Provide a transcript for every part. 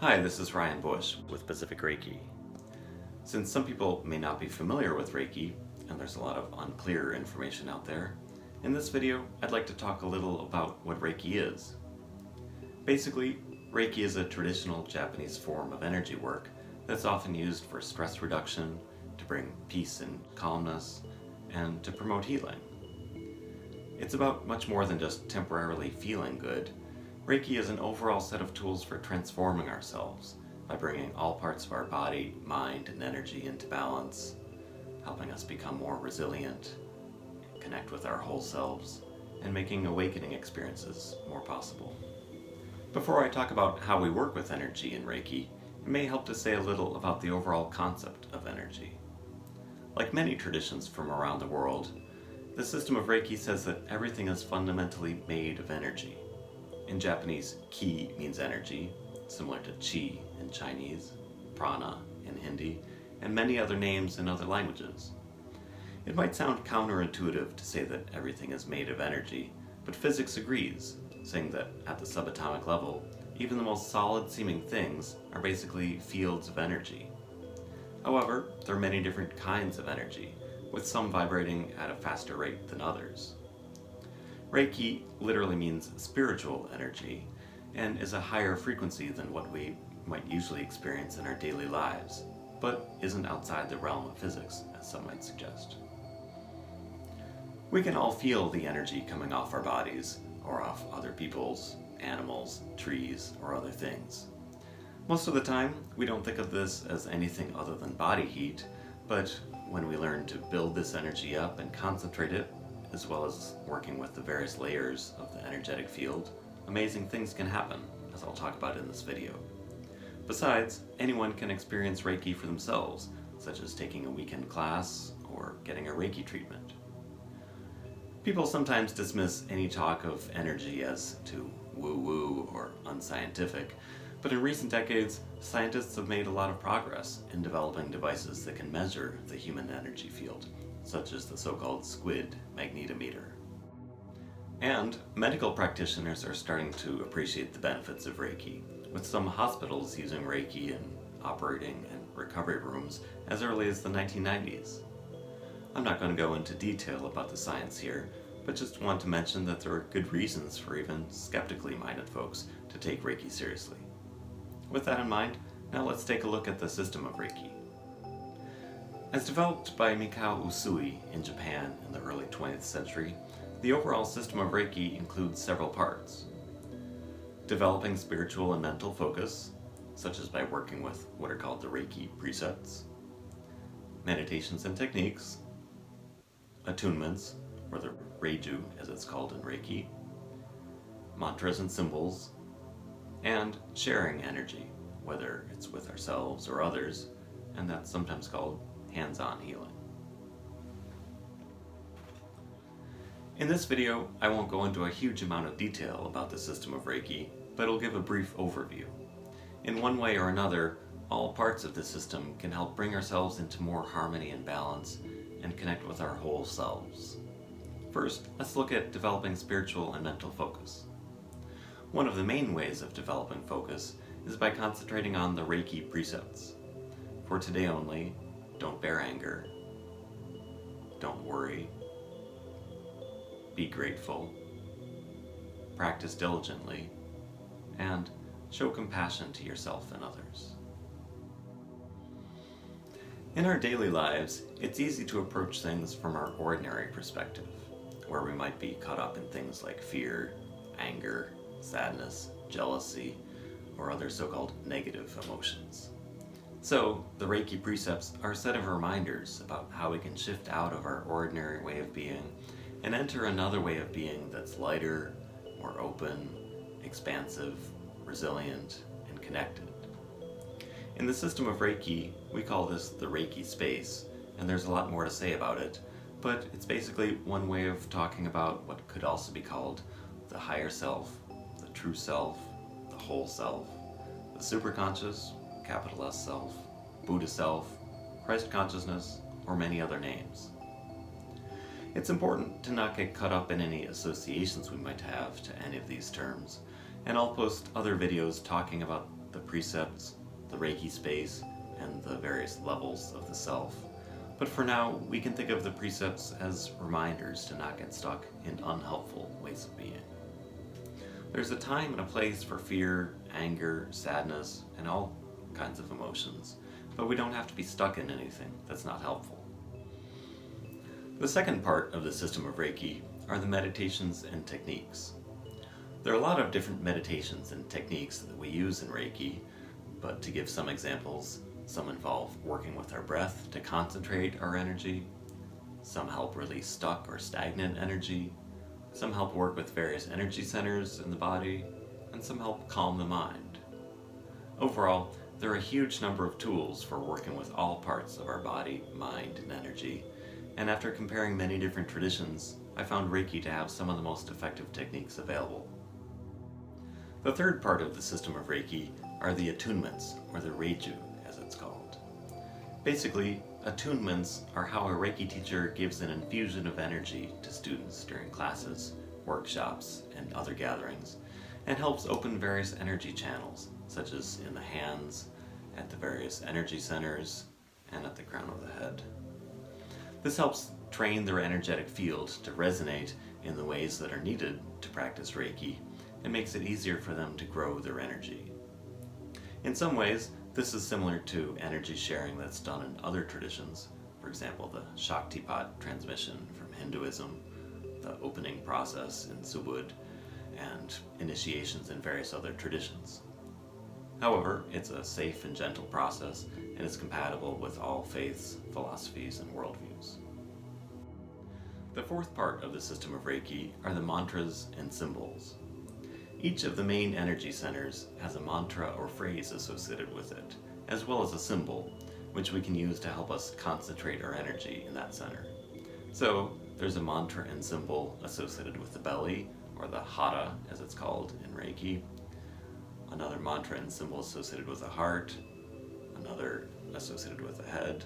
Hi, this is Ryan Bush with Pacific Reiki. Since some people may not be familiar with Reiki, and there's a lot of unclear information out there, in this video I'd like to talk a little about what Reiki is. Basically, Reiki is a traditional Japanese form of energy work that's often used for stress reduction, to bring peace and calmness, and to promote healing. It's about much more than just temporarily feeling good. Reiki is an overall set of tools for transforming ourselves by bringing all parts of our body, mind, and energy into balance, helping us become more resilient, connect with our whole selves, and making awakening experiences more possible. Before I talk about how we work with energy in Reiki, it may help to say a little about the overall concept of energy. Like many traditions from around the world, the system of Reiki says that everything is fundamentally made of energy. In Japanese, ki means energy, similar to chi in Chinese, prana in Hindi, and many other names in other languages. It might sound counterintuitive to say that everything is made of energy, but physics agrees, saying that at the subatomic level, even the most solid-seeming things are basically fields of energy. However, there are many different kinds of energy, with some vibrating at a faster rate than others. Reiki literally means spiritual energy, and is a higher frequency than what we might usually experience in our daily lives, but isn't outside the realm of physics, as some might suggest. We can all feel the energy coming off our bodies, or off other people's, animals, trees, or other things. Most of the time, we don't think of this as anything other than body heat, but when we learn to build this energy up and concentrate it, as well as working with the various layers of the energetic field, amazing things can happen, as I'll talk about in this video. Besides, anyone can experience Reiki for themselves, such as taking a weekend class or getting a Reiki treatment. People sometimes dismiss any talk of energy as too woo-woo or unscientific, but in recent decades, scientists have made a lot of progress in developing devices that can measure the human energy field, such as the so-called squid magnetometer. And medical practitioners are starting to appreciate the benefits of Reiki, with some hospitals using Reiki in operating and recovery rooms as early as the 1990s. I'm not going to go into detail about the science here, but just want to mention that there are good reasons for even skeptically minded folks to take Reiki seriously. With that in mind, now let's take a look at the system of Reiki. As developed by Mikao Usui in Japan in the early 20th century, the overall system of Reiki includes several parts. Developing spiritual and mental focus, such as by working with what are called the Reiki Precepts. Meditations and techniques. Attunements, or the reiju as it's called in Reiki. Mantras and symbols. And sharing energy, whether it's with ourselves or others, and that's sometimes called hands-on healing. In this video, I won't go into a huge amount of detail about the system of Reiki, but I'll give a brief overview. In one way or another, all parts of the system can help bring ourselves into more harmony and balance and connect with our whole selves. First, let's look at developing spiritual and mental focus. One of the main ways of developing focus is by concentrating on the Reiki Precepts. For today only, don't bear anger, don't worry, be grateful, practice diligently, and show compassion to yourself and others. In our daily lives, it's easy to approach things from our ordinary perspective, where we might be caught up in things like fear, anger, sadness, jealousy, or other so-called negative emotions. So, the Reiki Precepts are a set of reminders about how we can shift out of our ordinary way of being and enter another way of being that's lighter, more open, expansive, resilient, and connected. In the system of Reiki, we call this the Reiki space, and there's a lot more to say about it, but it's basically one way of talking about what could also be called the higher self, the true self, the whole self, the superconscious, capital S self, Buddha self, Christ consciousness, or many other names. It's important to not get caught up in any associations we might have to any of these terms, and I'll post other videos talking about the precepts, the Reiki space, and the various levels of the self. But for now, we can think of the precepts as reminders to not get stuck in unhelpful ways of being. There's a time and a place for fear, anger, sadness, and all kinds of emotions, but we don't have to be stuck in anything that's not helpful. The second part of the system of Reiki are the meditations and techniques. There are a lot of different meditations and techniques that we use in Reiki, but to give some examples, some involve working with our breath to concentrate our energy, some help release stuck or stagnant energy, some help work with various energy centers in the body, and some help calm the mind. Overall, there are a huge number of tools for working with all parts of our body, mind, and energy, and after comparing many different traditions, I found Reiki to have some of the most effective techniques available. The third part of the system of Reiki are the attunements, or the reiju, as it's called. Basically, attunements are how a Reiki teacher gives an infusion of energy to students during classes, workshops, and other gatherings, and helps open various energy channels, such as in the hands, at the various energy centers, and at the crown of the head. This helps train their energetic field to resonate in the ways that are needed to practice Reiki, and makes it easier for them to grow their energy. In some ways, this is similar to energy sharing that's done in other traditions, for example the Shaktipat transmission from Hinduism, the opening process in Subud, and initiations in various other traditions. However, it's a safe and gentle process, and is compatible with all faiths, philosophies, and worldviews. The fourth part of the system of Reiki are the mantras and symbols. Each of the main energy centers has a mantra or phrase associated with it, as well as a symbol, which we can use to help us concentrate our energy in that center. So, there's a mantra and symbol associated with the belly, or the hara as it's called in Reiki, another mantra and symbol associated with the heart, another associated with the head,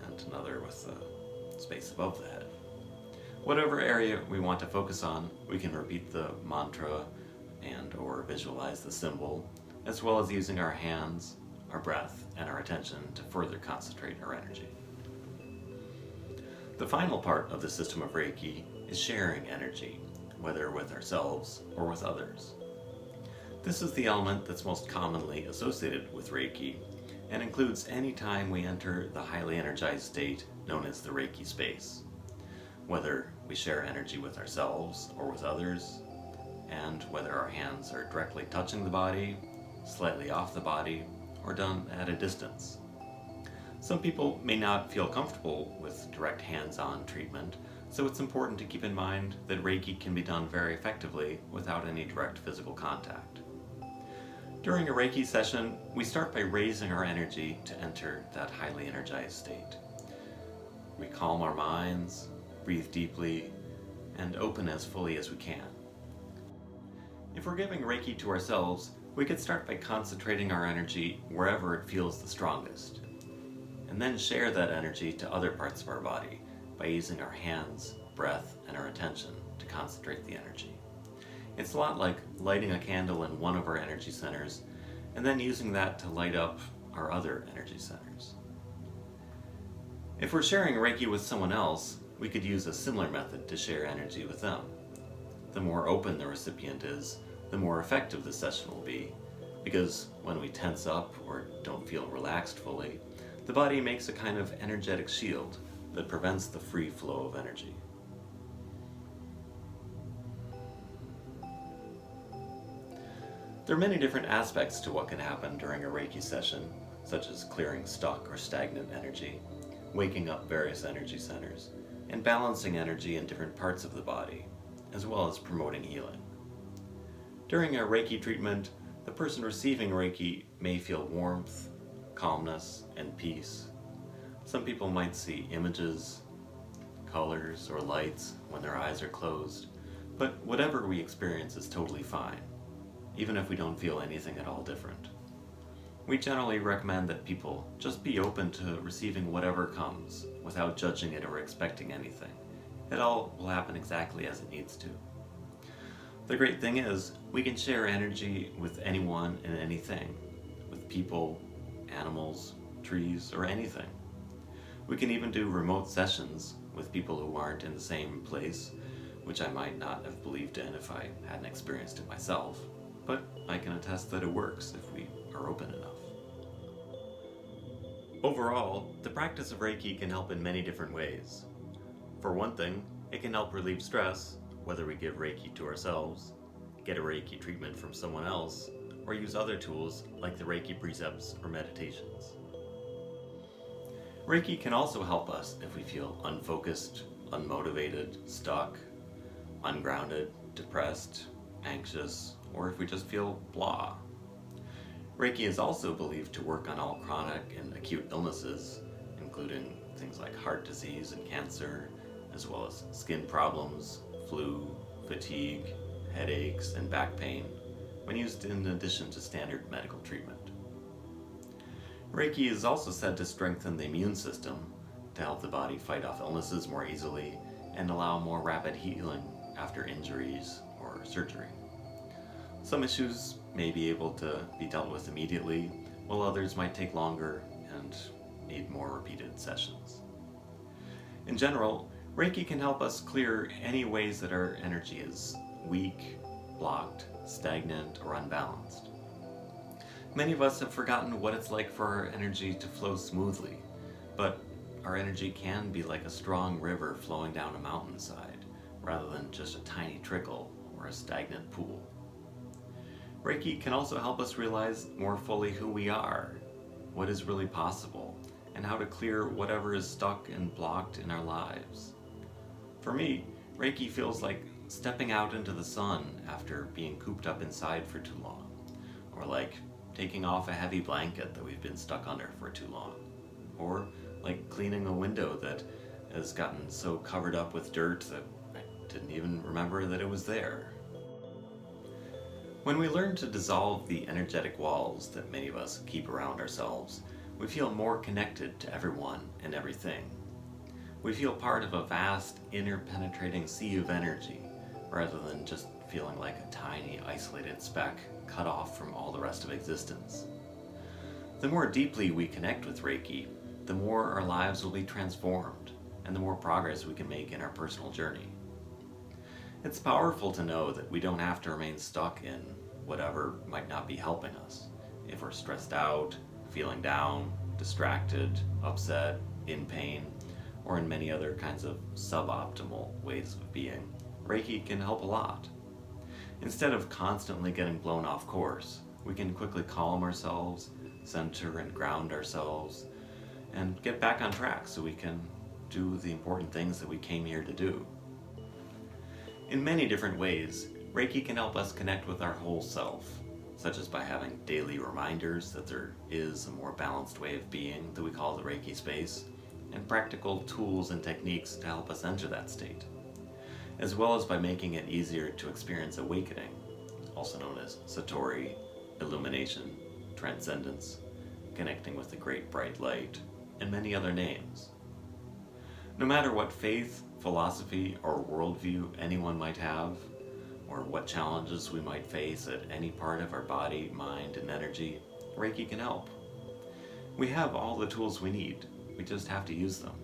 and another with the space above the head. Whatever area we want to focus on, we can repeat the mantra and or visualize the symbol, as well as using our hands, our breath, and our attention to further concentrate our energy. The final part of the system of Reiki is sharing energy, whether with ourselves or with others. This is the element that's most commonly associated with Reiki, and includes any time we enter the highly energized state known as the Reiki space, whether we share energy with ourselves or with others, and whether our hands are directly touching the body, slightly off the body, or done at a distance. Some people may not feel comfortable with direct hands-on treatment, so it's important to keep in mind that Reiki can be done very effectively without any direct physical contact. During a Reiki session, we start by raising our energy to enter that highly energized state. We calm our minds, breathe deeply, and open as fully as we can. If we're giving Reiki to ourselves, we could start by concentrating our energy wherever it feels the strongest, and then share that energy to other parts of our body by using our hands, breath, and our attention to concentrate the energy. It's a lot like lighting a candle in one of our energy centers, and then using that to light up our other energy centers. If we're sharing Reiki with someone else, we could use a similar method to share energy with them. The more open the recipient is, the more effective the session will be, because when we tense up or don't feel relaxed fully, the body makes a kind of energetic shield that prevents the free flow of energy. There are many different aspects to what can happen during a Reiki session, such as clearing stuck or stagnant energy, waking up various energy centers, and balancing energy in different parts of the body, as well as promoting healing. During a Reiki treatment, the person receiving Reiki may feel warmth, calmness, and peace. Some people might see images, colors, or lights when their eyes are closed, but whatever we experience is totally fine, even if we don't feel anything at all different. We generally recommend that people just be open to receiving whatever comes, without judging it or expecting anything. It all will happen exactly as it needs to. The great thing is, we can share energy with anyone and anything, with people, animals, trees, or anything. We can even do remote sessions with people who aren't in the same place, which I might not have believed in if I hadn't experienced it myself, but I can attest that it works if we are open enough. Overall, the practice of Reiki can help in many different ways. For one thing, it can help relieve stress, whether we give Reiki to ourselves, get a Reiki treatment from someone else, or use other tools like the Reiki Precepts or meditations. Reiki can also help us if we feel unfocused, unmotivated, stuck, ungrounded, depressed, anxious, or if we just feel blah. Reiki is also believed to work on all chronic and acute illnesses, including things like heart disease and cancer, as well as skin problems, flu, fatigue, headaches, and back pain, when used in addition to standard medical treatment. Reiki is also said to strengthen the immune system, to help the body fight off illnesses more easily, and allow more rapid healing after injuries or surgery. Some issues may be able to be dealt with immediately, while others might take longer and need more repeated sessions. In general, Reiki can help us clear any ways that our energy is weak, blocked, stagnant, or unbalanced. Many of us have forgotten what it's like for our energy to flow smoothly, but our energy can be like a strong river flowing down a mountainside, rather than just a tiny trickle or a stagnant pool. Reiki can also help us realize more fully who we are, what is really possible, and how to clear whatever is stuck and blocked in our lives. For me, Reiki feels like stepping out into the sun after being cooped up inside for too long, or like taking off a heavy blanket that we've been stuck under for too long, or like cleaning a window that has gotten so covered up with dirt that I didn't even remember that it was there. When we learn to dissolve the energetic walls that many of us keep around ourselves, we feel more connected to everyone and everything. We feel part of a vast, interpenetrating sea of energy, rather than just feeling like a tiny, isolated speck cut off from all the rest of existence. The more deeply we connect with Reiki, the more our lives will be transformed, and the more progress we can make in our personal journey. It's powerful to know that we don't have to remain stuck in whatever might not be helping us. If we're stressed out, feeling down, distracted, upset, in pain, or in many other kinds of suboptimal ways of being, Reiki can help a lot. Instead of constantly getting blown off course, we can quickly calm ourselves, center and ground ourselves, and get back on track so we can do the important things that we came here to do. In many different ways, Reiki can help us connect with our whole self, such as by having daily reminders that there is a more balanced way of being that we call the Reiki space, and practical tools and techniques to help us enter that state, as well as by making it easier to experience awakening, also known as Satori, illumination, transcendence, connecting with the great bright light, and many other names. No matter what faith, philosophy, or worldview anyone might have, or what challenges we might face at any part of our body, mind, and energy, Reiki can help. We have all the tools we need, we just have to use them.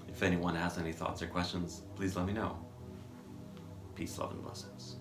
If anyone has any thoughts or questions, please let me know. Peace, love, and blessings.